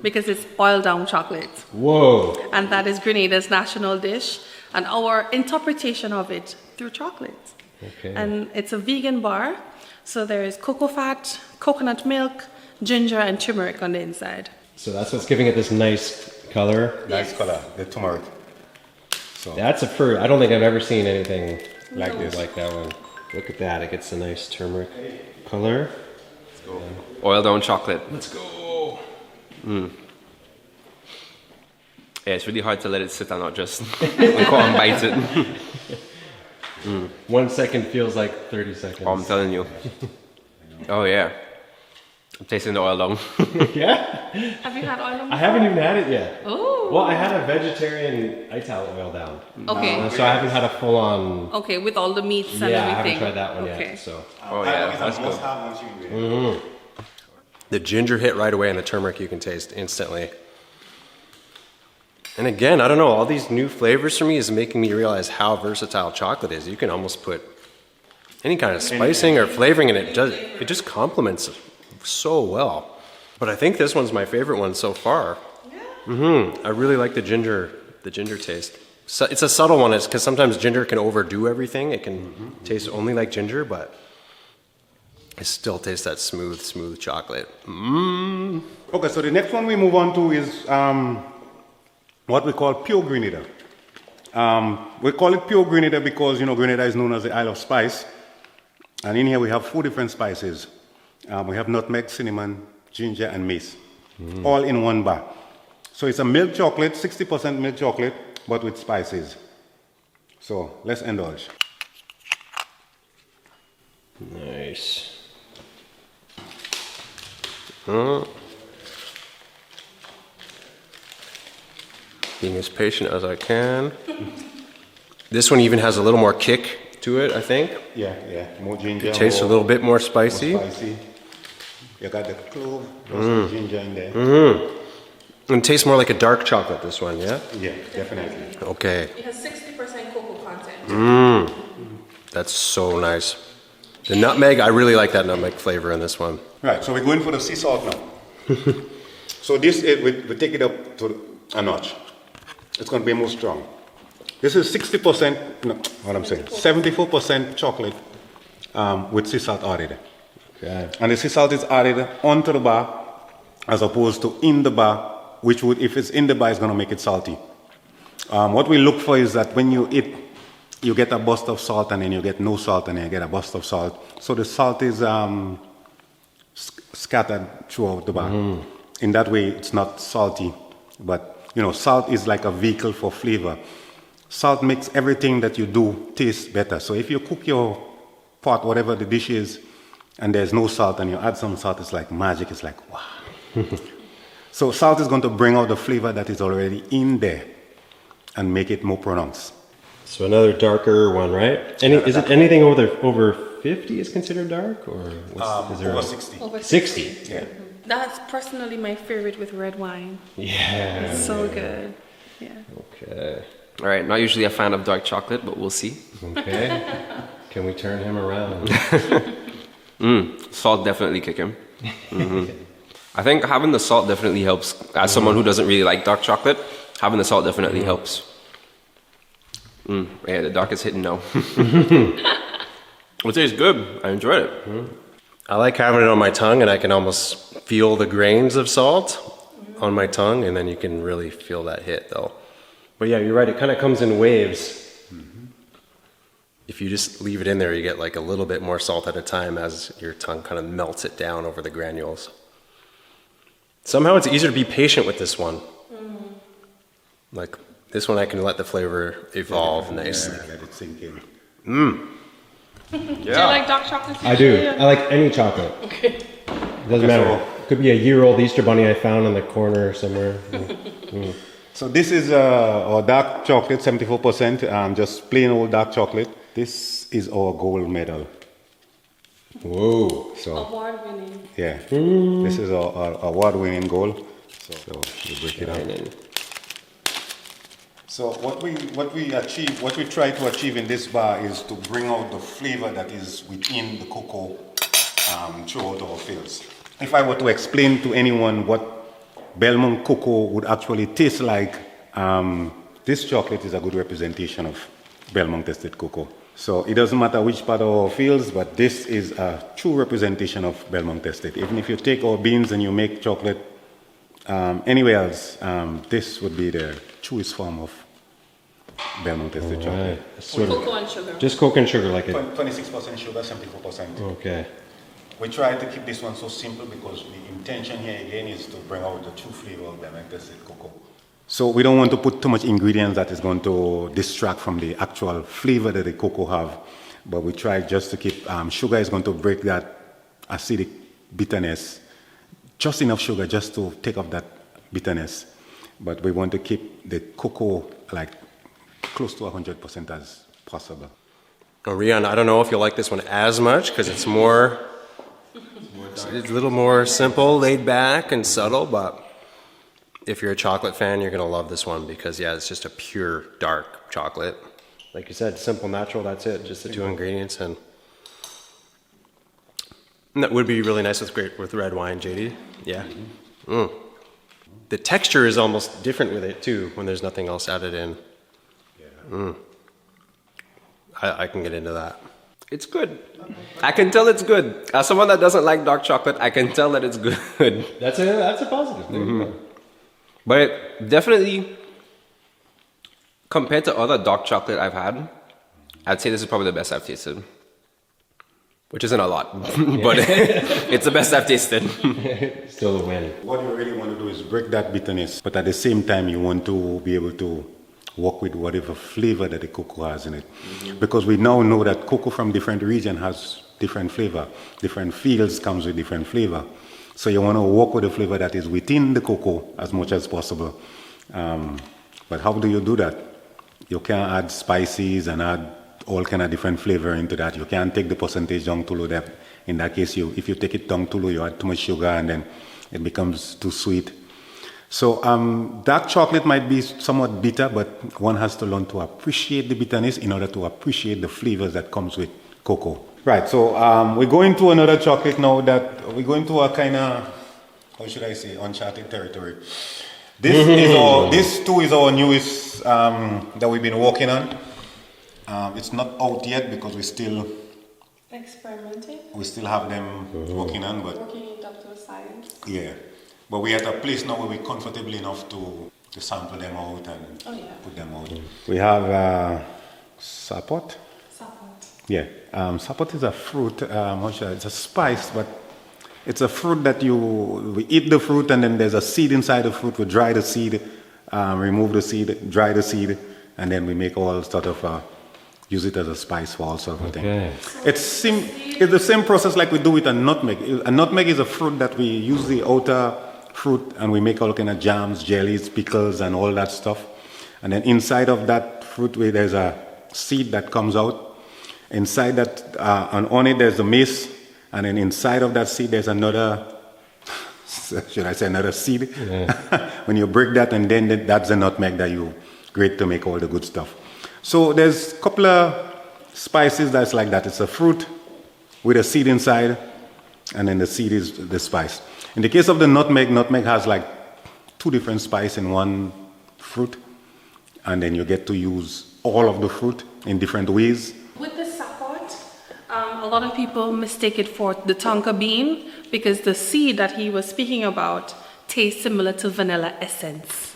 because it's Oildown Chocolate. Whoa. And that is Grenada's national dish and our interpretation of it through chocolate. Okay. And it's a vegan bar, so there is cocoa fat, coconut milk, ginger, and turmeric on the inside. So that's what's giving it this nice color. Nice color, the turmeric. So That's a fruit. I don't think I've ever seen anything like this. like that one. Look at that. It gets a nice turmeric color. Oildown chocolate. Let's go. Yeah, it's really hard to let it sit and not just go and bite it. 1 second feels like 30 seconds. Oh, I'm telling you. Oh yeah. I'm tasting the Oildown. Yeah? Have you had Oildown before? I haven't even had it yet. Oh. Well, I had a vegetarian Ital oil down. Okay. So I haven't had a full on. Okay, with all the meats and Yeah, I everything. haven't tried that one Okay. yet. So. Oh yeah, that's good. The ginger hit right away and the turmeric you can taste instantly. And again, I don't know, all these new flavors for me is making me realize how versatile chocolate is. You can almost put any kind of spicing or flavoring in it. It just complements so well. But I think this one's my favorite one so far. I really like the ginger taste. So it's a subtle one, because sometimes ginger can overdo everything. It can taste only like ginger, but it still tastes that smooth chocolate. Okay, so the next one we move on to is what we call pure Grenada. We call it pure Grenada because, you know, Grenada is known as the Isle of Spice. And in here we have 4 different spices. We have nutmeg, cinnamon, ginger, and mace, all in one bar. So it's a milk chocolate, 60% milk chocolate, but with spices. So let's indulge. Nice. Being as patient as I can. This one even has a little more kick to it, I think. Yeah, more ginger. It tastes a little bit more spicy. More spicy. You got the clove, some ginger in there. And it tastes more like a dark chocolate, this one, yeah? Yeah, definitely. Okay. It has 60% cocoa content. That's so nice. The nutmeg, I really like that nutmeg flavor in this one. Right, so we're going for the sea salt now. So this, we take it up to a notch. It's going to be more strong. This is 60%, no, what I'm saying, 74% chocolate with sea salt added. Okay. And the sea salt is added onto the bar as opposed to in the bar, which would, if it's in the bar, it's going to make it salty. What we look for is that when you eat, you get a burst of salt and then you get no salt and then you get a burst of salt. So the salt is scattered throughout the bar. In that way, it's not salty. But, you know, salt is like a vehicle for flavor. Salt makes everything that you do taste better. So if you cook your pot, whatever the dish is, and there's no salt and you add some salt, it's like magic. It's like, wow. So salt is going to bring out the flavor that is already in there and make it more pronounced. So another darker one, right? Is it anything over 50 is considered dark, or is there Over 60. Over 60? Yeah. That's personally my favorite with red wine. Yeah. It's so good. Yeah. Okay. All right, not usually a fan of dark chocolate, but we'll see. Okay. Can we turn him around? Salt definitely kick him. I think having the salt definitely helps. As someone who doesn't really like dark chocolate, having the salt definitely helps. Yeah, the dark is hitting now. It tastes good. I enjoyed it. I like having it on my tongue, and I can almost feel the grains of salt on my tongue, and then you can really feel that hit, though. But yeah, you're right. It kind of comes in waves. If you just leave it in there, you get like a little bit more salt at a time as your tongue kind of melts it down over the granules. Somehow it's easier to be patient with this one. Like this one, I can let the flavor evolve nicely. Yeah, let it sink in. Do you like dark chocolate? I do. I like any chocolate. Okay. It doesn't matter. Could be a year-old Easter bunny I found in the corner somewhere. So this is our dark chocolate, 74%, just plain old dark chocolate. This is our gold medal. Whoa. So Award-winning. yeah, this is our award-winning gold. So we break it out. So what we try to achieve in this bar is to bring out the flavor that is within the cocoa throughout our fields. If I were to explain to anyone what Belmont cocoa would actually taste like, this chocolate is a good representation of Belmont Estate cocoa. So it doesn't matter which part of our fields, but this is a true representation of Belmont Estate. Even if you take our beans and you make chocolate anywhere else, this would be the truest form of Belmont Estate chocolate. Sort Cocoa and sugar. Just cocoa and sugar, like it. 26% sugar, 74%. Okay. We try to keep this one so simple because the intention here again is to bring out the true flavor of Belmont Estate cocoa. So we don't want to put too much ingredients that is going to distract from the actual flavor that the cocoa have. But we try just to keep, sugar is going to break that acidic bitterness. Just enough sugar just to take off that bitterness. But we want to keep the cocoa like close to 100% as possible. Oh, Rian, I don't know if you'll like this one as much because it's more, it's a little more simple, laid back, and subtle. But if you're a chocolate fan, you're gonna love this one because yeah, it's just a pure dark chocolate. Like you said, simple, natural. That's it. Just the two ingredients, and that would be really nice with red wine, Jadey. Yeah. The texture is almost different with it too when there's nothing else added in. I can get into that. It's good. I can tell it's good. As someone that doesn't like dark chocolate, I can tell that it's good. That's a positive. But definitely, compared to other dark chocolate I've had, I'd say this is probably the best I've tasted. Which isn't a lot, but it's the best I've tasted. Still a win. What you really want to do is break that bitterness, but at the same time you want to be able to work with whatever flavor that the cocoa has in it. Because we now know that cocoa from different regions has different flavor. Different fields comes with different flavor. So you want to work with the flavor that is within the cocoa as much as possible. But how do you do that? You can add spices and add all kind of different flavor into that. You can't take the percentage down too low. In that case, if you take it down too low, you add too much sugar and then it becomes too sweet. So dark chocolate might be somewhat bitter, but one has to learn to appreciate the bitterness in order to appreciate the flavors that comes with cocoa. Right, so we're going to another chocolate now that we're going to a kind of, how should I say, uncharted territory. This too is our newest that we've been working on. It's not out yet because we still Experimenting. We still have them working on, but Working it up to a science. yeah. But we're at a place now where we're comfortable enough to sample them out and put them out. We have Sapote. Sapote. Yeah, Sapote is a fruit. It's a spice, but it's a fruit that we eat the fruit and then there's a seed inside the fruit. We dry the seed, remove the seed, dry the seed, and then we make all sort of use it as a spice for all sorts of things. It's the same process like we do with a nutmeg. A nutmeg is a fruit that we use the outer fruit and we make all kind of jams, jellies, pickles, and all that stuff. And then inside of that fruit, there's a seed that comes out. Inside that, and on it, there's the mace. And then inside of that seed, there's another, should I say, another seed? Yeah. When you break that, and then that's the nutmeg that you grate to make all the good stuff. So there's a couple of spices that's like that. It's a fruit with a seed inside, and then the seed is the spice. In the case of the nutmeg has like 2 different spices in one fruit, and then you get to use all of the fruit in different ways. With the Sapote, a lot of people mistake it for the tonka bean because the seed that he was speaking about tastes similar to vanilla essence.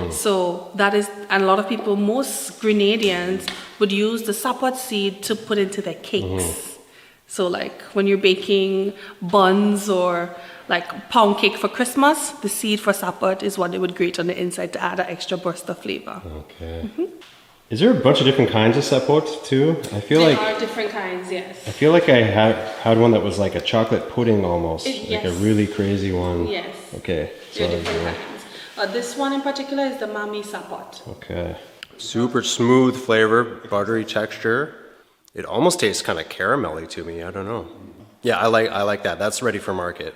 So that is, and a lot of people, most Grenadians would use the Sapote seed to put into their cakes. So like when you're baking buns or like pound cake for Christmas, the seed for Sapote is what they would grate on the inside to add an extra burst of flavor. Okay. Is there a bunch of different kinds of Sapote too? I feel There like are different kinds, yes. I feel like I had one that was like a chocolate pudding almost, like Yes. a really crazy one. Yes. Okay. There are different kinds. This one in particular is the Mami Sapote. Okay. Super smooth flavor, buttery texture. It almost tastes kind of caramelly to me. I don't know. Yeah, I like that. That's ready for market.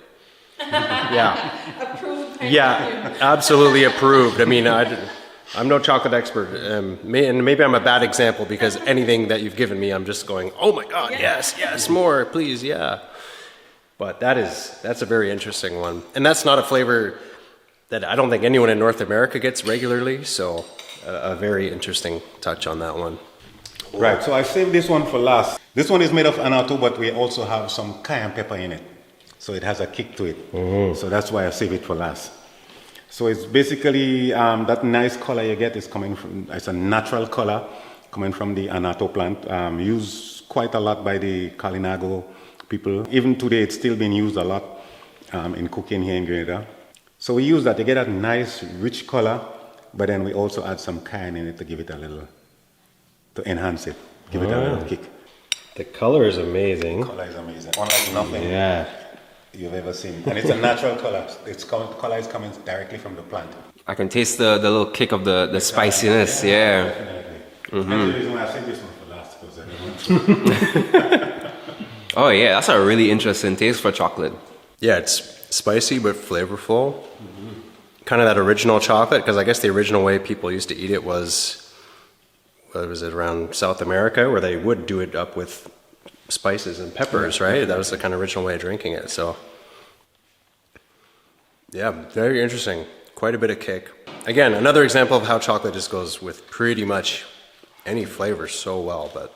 Yeah. Approved. Yeah, absolutely approved. I mean, I'm no chocolate expert, and maybe I'm a bad example because anything that you've given me, I'm just going, oh my God, yes, more, please, yeah. But that's a very interesting one, and that's not a flavor that I don't think anyone in North America gets regularly. So, a very interesting touch on that one. Right, so I saved this one for last. This one is made of annatto, but we also have some cayenne pepper in it. So it has a kick to it. So that's why I save it for last. So it's basically that nice color you get is coming from, it's a natural color coming from the annatto plant, used quite a lot by the Kalinago people. Even today it's still being used a lot in cooking here in Grenada. So we use that to get that nice rich color, but then we also add some cayenne in it to give it a little, to enhance it, give it a little kick. The color is amazing. The color is amazing, unlike nothing you've ever seen. And it's a natural color. Color is coming directly from the plant. I can taste the little kick of the spiciness, yeah. Definitely. And the reason why I saved this one for last, because I don't want Oh yeah, that's a really interesting taste for chocolate. Yeah, it's spicy but flavorful. Kind of that original chocolate, because I guess the original way people used to eat it was it around South America, where they would do it up with spices and peppers, right? That was the kind of original way of drinking it. So, yeah, very interesting. Quite a bit of kick. Again, another example of how chocolate just goes with pretty much any flavor so well, but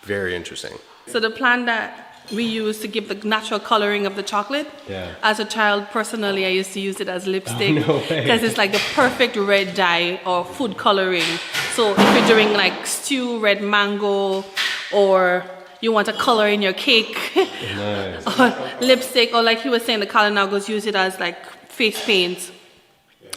very interesting. So the plant that we use to give the natural coloring of the chocolate. As a child, personally, I used to use it as lipstick because it's like the perfect red dye or food coloring. So if you're doing like stew, red mango, or you want a color in your cake, or lipstick, or like he was saying, the Kalinagos use it as like face paint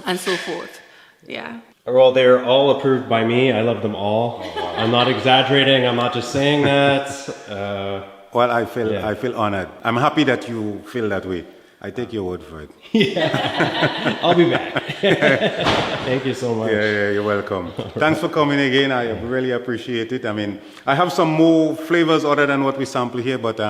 and so forth. Yeah. Well, they're all approved by me. I love them all. I'm not exaggerating. I'm not just saying that. Well, I feel honored. I'm happy that you feel that way. I take your word for it. Yeah, I'll be back. Thank you so much. Yeah, you're welcome. Thanks for coming again. I really appreciate it. I mean, I have some more flavors other than what we sample here, but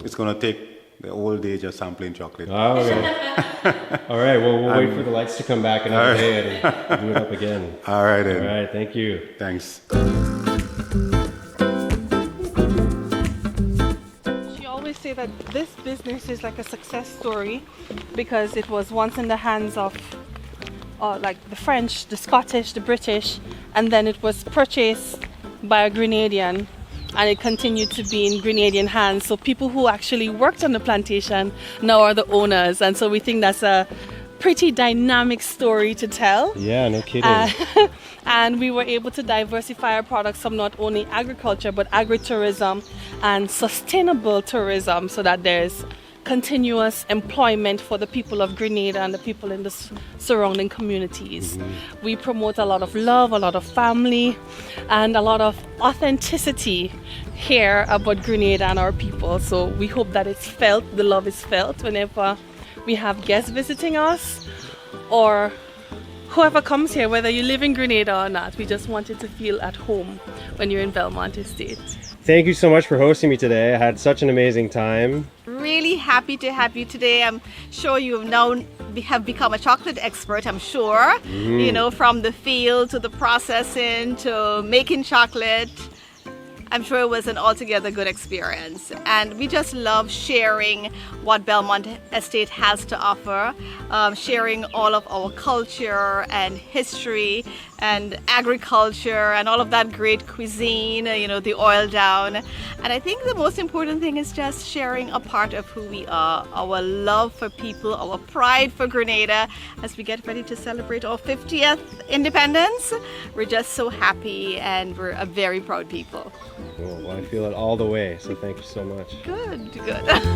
it's going to take the whole day just sampling chocolate. Oh, okay. All right, well, we'll wait for the lights to come back another day and do it up again. All right, then. All right, thank you. Thanks. Say that this business is like a success story because it was once in the hands of like the French, the Scottish, the British, and then it was purchased by a Grenadian and it continued to be in Grenadian hands. So people who actually worked on the plantation now are the owners, and so we think that's a pretty dynamic story to tell. Yeah, no kidding. And we were able to diversify our products from not only agriculture but agritourism and sustainable tourism, so that there's continuous employment for the people of Grenada and the people in the surrounding communities. We promote a lot of love, a lot of family, and a lot of authenticity here about Grenada and our people. So we hope that it's felt, the love is felt whenever we have guests visiting us or whoever comes here, whether you live in Grenada or not. We just wanted to feel at home when you're in Belmont Estate. Thank you so much for hosting me today. I had such an amazing time. Really happy to have you today. I'm sure you have become a chocolate expert, I'm sure. You know, from the field to the processing to making chocolate. I'm sure it was an altogether good experience, and we just love sharing what Belmont Estate has to offer, sharing all of our culture and history and agriculture and all of that great cuisine, the oil down. And I think the most important thing is just sharing a part of who we are, our love for people, our pride for Grenada as we get ready to celebrate our 50th independence. We're just so happy and we're a very proud people. Well, I feel it all the way, so thank you so much. Good.